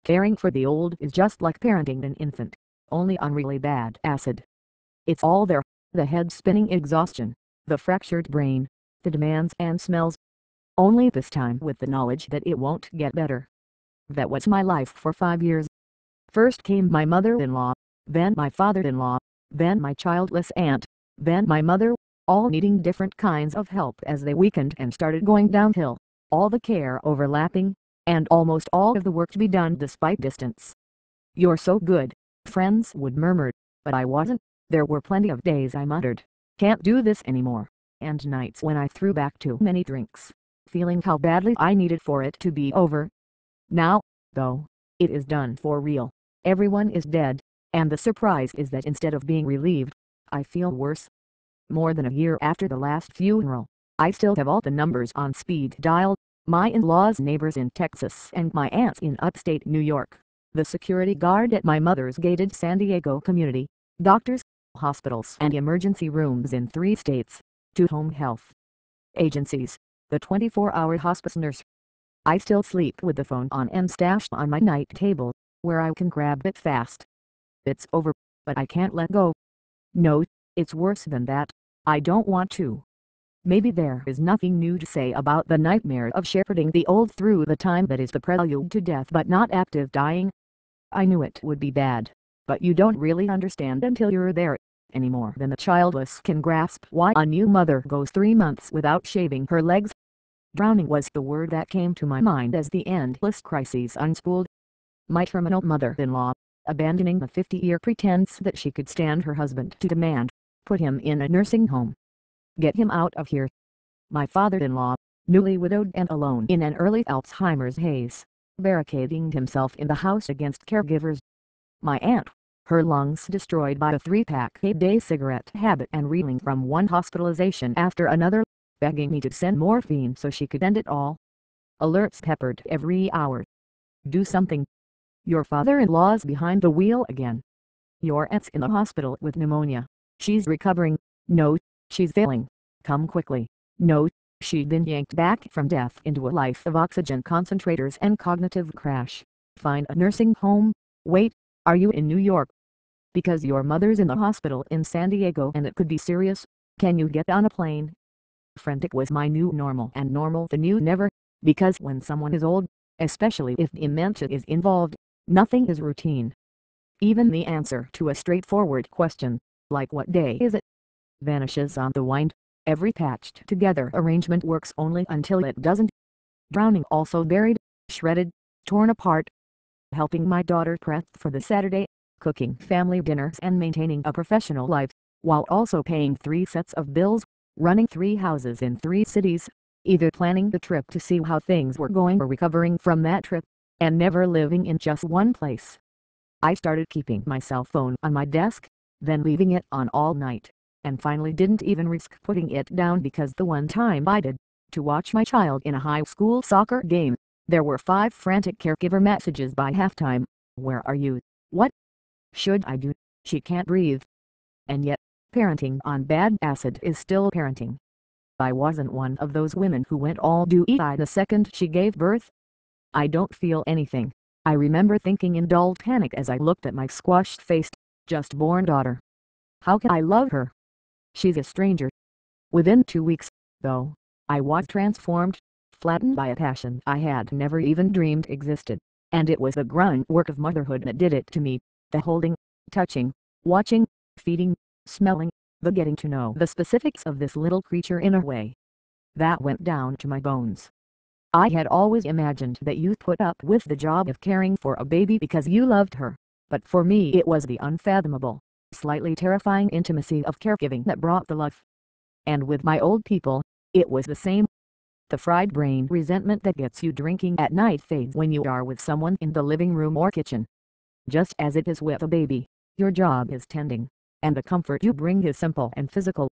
Caring for the old is just like parenting an infant, only on really bad acid. It's all there: the head-spinning exhaustion, the fractured brain, the demands and smells. Only this time with the knowledge that it won't get better. That was my life for 5 years. First came my mother-in-law, then my father-in-law, then my childless aunt, then my mother, all needing different kinds of help as they weakened and started going downhill, all the care overlapping, and almost all of the work to be done despite distance. "You're so good," friends would murmur, but I wasn't. There were plenty of days I muttered, "Can't do this anymore," and nights when I threw back too many drinks, feeling how badly I needed for it to be over. Now, though, it is done for real. Everyone is dead, and the surprise is that instead of being relieved, I feel worse. More than a year after the last funeral, I still have all the numbers on speed dial: my in-laws' neighbors in Texas and my aunts in upstate New York, the security guard at my mother's gated San Diego community, doctors, hospitals and emergency rooms in 3 states, 2 home health agencies, the 24-hour hospice nurse. I still sleep with the phone on and stashed on my night table, where I can grab it fast. It's over, but I can't let go. No, it's worse than that. I don't want to. Maybe there is nothing new to say about the nightmare of shepherding the old through the time that is the prelude to death but not active dying. I knew it would be bad, but you don't really understand until you're there, any more than the childless can grasp why a new mother goes 3 months without shaving her legs. Drowning was the word that came to my mind as the endless crises unspooled. My terminal mother-in-law, abandoning the 50-year pretense that she could stand her husband to demand, put him in a nursing home. Get him out of here. My father-in-law, newly widowed and alone in an early Alzheimer's haze, barricading himself in the house against caregivers. My aunt, her lungs destroyed by a 3-pack-a-day cigarette habit and reeling from one hospitalization after another, begging me to send morphine so she could end it all. Alerts peppered every hour. Do something. Your father-in-law's behind the wheel again. Your aunt's in the hospital with pneumonia. She's recovering. No, she's failing. Come quickly. No, she'd been yanked back from death into a life of oxygen concentrators and cognitive crash. Find a nursing home. Wait, are you in New York? Because your mother's in the hospital in San Diego and it could be serious. Can you get on a plane? Frantic was my new normal, and normal the new never, because when someone is old, especially if dementia is involved, nothing is routine. Even the answer to a straightforward question, like "what day is it?" vanishes on the wind. Every patched together arrangement works only until it doesn't. Drowning also buried, shredded, torn apart. Helping my daughter prep for the Saturday, cooking family dinners and maintaining a professional life, while also paying 3 sets of bills, running 3 houses in 3 cities, either planning the trip to see how things were going or recovering from that trip, and never living in just one place. I started keeping my cell phone on my desk, then leaving it on all night, and finally didn't even risk putting it down because the one time I did, to watch my child in a high school soccer game, there were 5 frantic caregiver messages by halftime. Where are you? What should I do? She can't breathe. And yet, parenting on bad acid is still parenting. I wasn't one of those women who went all dewy-eyed the second she gave birth. I don't feel anything, I remember thinking in dull panic as I looked at my squashed-faced, just-born daughter. How can I love her? She's a stranger. Within 2 weeks, though, I was transformed, flattened by a passion I had never even dreamed existed, and it was the grunt work of motherhood that did it to me, the holding, touching, watching, feeding, smelling, the getting to know the specifics of this little creature in a way that went down to my bones. I had always imagined that you put up with the job of caring for a baby because you loved her, but for me it was the unfathomable, slightly terrifying intimacy of caregiving that brought the love. And with my old people, it was the same. The fried brain resentment that gets you drinking at night fades when you are with someone in the living room or kitchen. Just as it is with a baby, your job is tending, and the comfort you bring is simple and physical.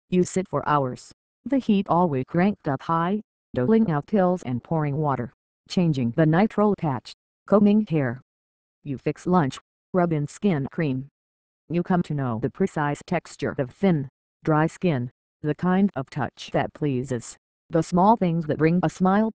You sit for hours, the heat always cranked up high, doling out pills and pouring water, changing the nitrile patch, combing hair. You fix lunch, rub in skin cream. You come to know the precise texture of thin, dry skin, the kind of touch that pleases, the small things that bring a smile.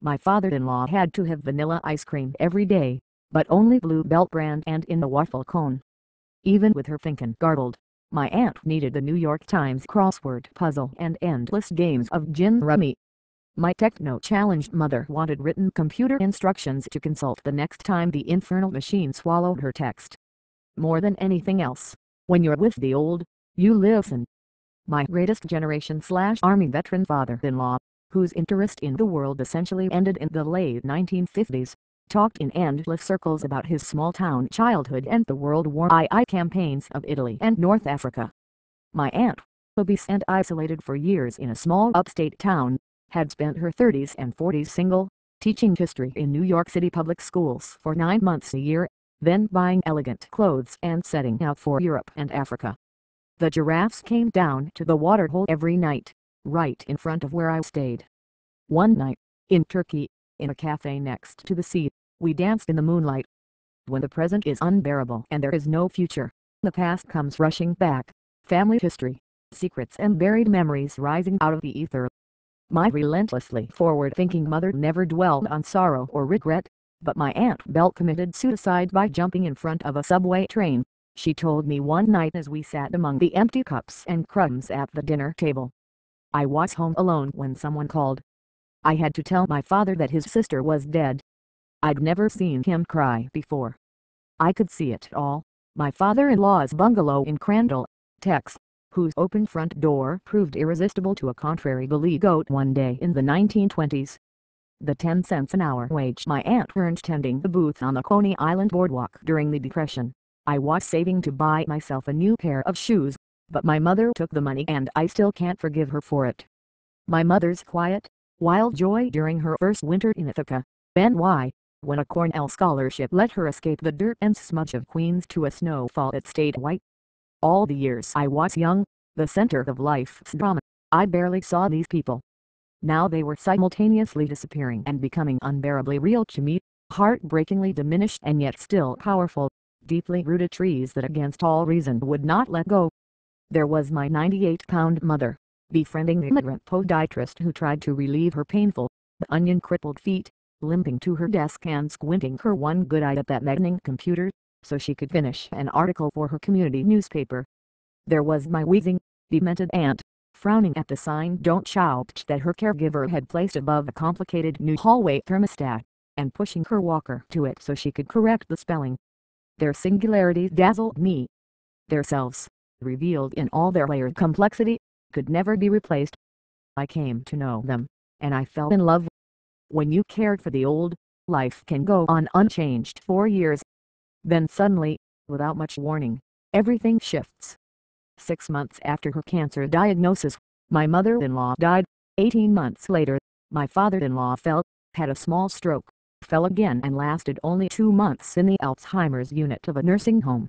My father-in-law had to have vanilla ice cream every day, but only Blue Belt brand and in the waffle cone. Even with her thinkin' garbled, my aunt needed the New York Times crossword puzzle and endless games of gin rummy. My techno-challenged mother wanted written computer instructions to consult the next time the infernal machine swallowed her text. More than anything else, when you're with the old, you listen. My greatest generation/Army veteran father-in-law, whose interest in the world essentially ended in the late 1950s, talked in endless circles about his small-town childhood and the World War II campaigns of Italy and North Africa. My aunt, obese and isolated for years in a small upstate town, had spent her 30s and 40s single, teaching history in New York City public schools for 9 months a year, then buying elegant clothes and setting out for Europe and Africa. The giraffes came down to the waterhole every night, right in front of where I stayed. One night, in Turkey, in a cafe next to the sea, we danced in the moonlight. When the present is unbearable and there is no future, the past comes rushing back, family history, secrets and buried memories rising out of the ether. My relentlessly forward-thinking mother never dwelled on sorrow or regret, but my Aunt Belle committed suicide by jumping in front of a subway train, she told me one night as we sat among the empty cups and crumbs at the dinner table. I was home alone when someone called. I had to tell my father that his sister was dead. I'd never seen him cry before. I could see it all. My father-in-law's bungalow in Crandall, Texas, whose open front door proved irresistible to a contrary billy goat one day in the 1920s. The 10 cents an hour wage my aunt earned tending the booth on the Coney Island boardwalk during the Depression. I was saving to buy myself a new pair of shoes, but my mother took the money and I still can't forgive her for it. My mother's quiet, wild joy during her first winter in Ithaca, NY, when a Cornell scholarship let her escape the dirt and smudge of Queens to a snowfall that stayed white. All the years I was young, the center of life's drama, I barely saw these people. Now they were simultaneously disappearing and becoming unbearably real to me, heartbreakingly diminished and yet still powerful, deeply rooted trees that against all reason would not let go. There was my 98-pound mother, befriending the immigrant podiatrist who tried to relieve her painful, onion-crippled feet, limping to her desk and squinting her one good eye at that maddening computer, so she could finish an article for her community newspaper. There was my wheezing, demented aunt, frowning at the sign "Don't Shout" that her caregiver had placed above a complicated new hallway thermostat, and pushing her walker to it so she could correct the spelling. Their singularities dazzled me. Their selves, revealed in all their layered complexity, could never be replaced. I came to know them, and I fell in love. When you cared for the old, life can go on unchanged for years. Then suddenly, without much warning, everything shifts. 6 months after her cancer diagnosis, my mother-in-law died. 18 months later, my father-in-law had a small stroke, fell again and lasted only 2 months in the Alzheimer's unit of a nursing home.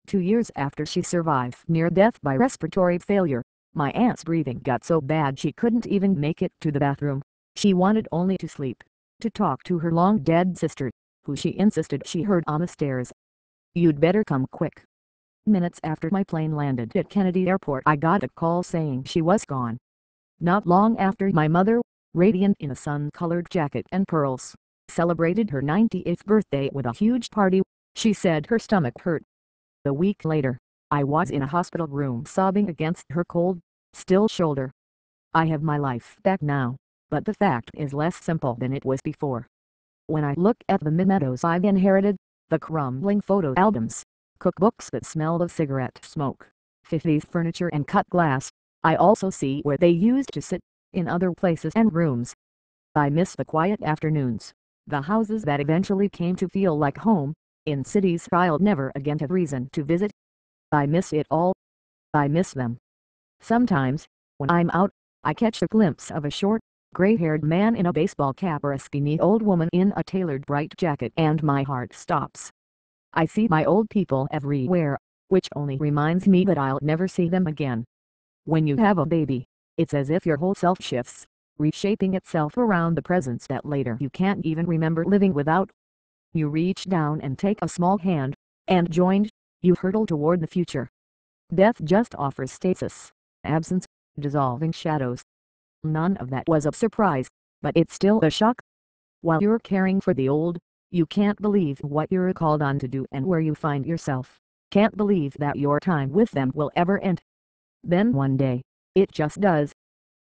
2 years after she survived near death by respiratory failure, my aunt's breathing got so bad she couldn't even make it to the bathroom. She wanted only to sleep, to talk to her long-dead sister, who she insisted she heard on the stairs. "You'd better come quick." Minutes after my plane landed at Kennedy Airport, I got a call saying she was gone. Not long after, my mother, radiant in a sun-colored jacket and pearls, celebrated her 90th birthday with a huge party. She said her stomach hurt. A week later, I was in a hospital room sobbing against her cold, still shoulder. I have my life back now, but the fact is less simple than it was before. When I look at the mementos I've inherited, the crumbling photo albums, cookbooks that smell of cigarette smoke, 50s furniture and cut glass, I also see where they used to sit, in other places and rooms. I miss the quiet afternoons, the houses that eventually came to feel like home, in cities I'll never again have reason to visit. I miss it all. I miss them. Sometimes, when I'm out, I catch a glimpse of a short, gray-haired man in a baseball cap or a skinny old woman in a tailored bright jacket and my heart stops. I see my old people everywhere, which only reminds me that I'll never see them again. When you have a baby, it's as if your whole self shifts, reshaping itself around the presence that later you can't even remember living without. You reach down and take a small hand, and joined, you hurtle toward the future. Death just offers stasis, absence, dissolving shadows. None of that was a surprise, but it's still a shock. While you're caring for the old, You can't believe what you're called on to do and where you find yourself. Can't believe that your time with them will ever end. Then one day, it just does.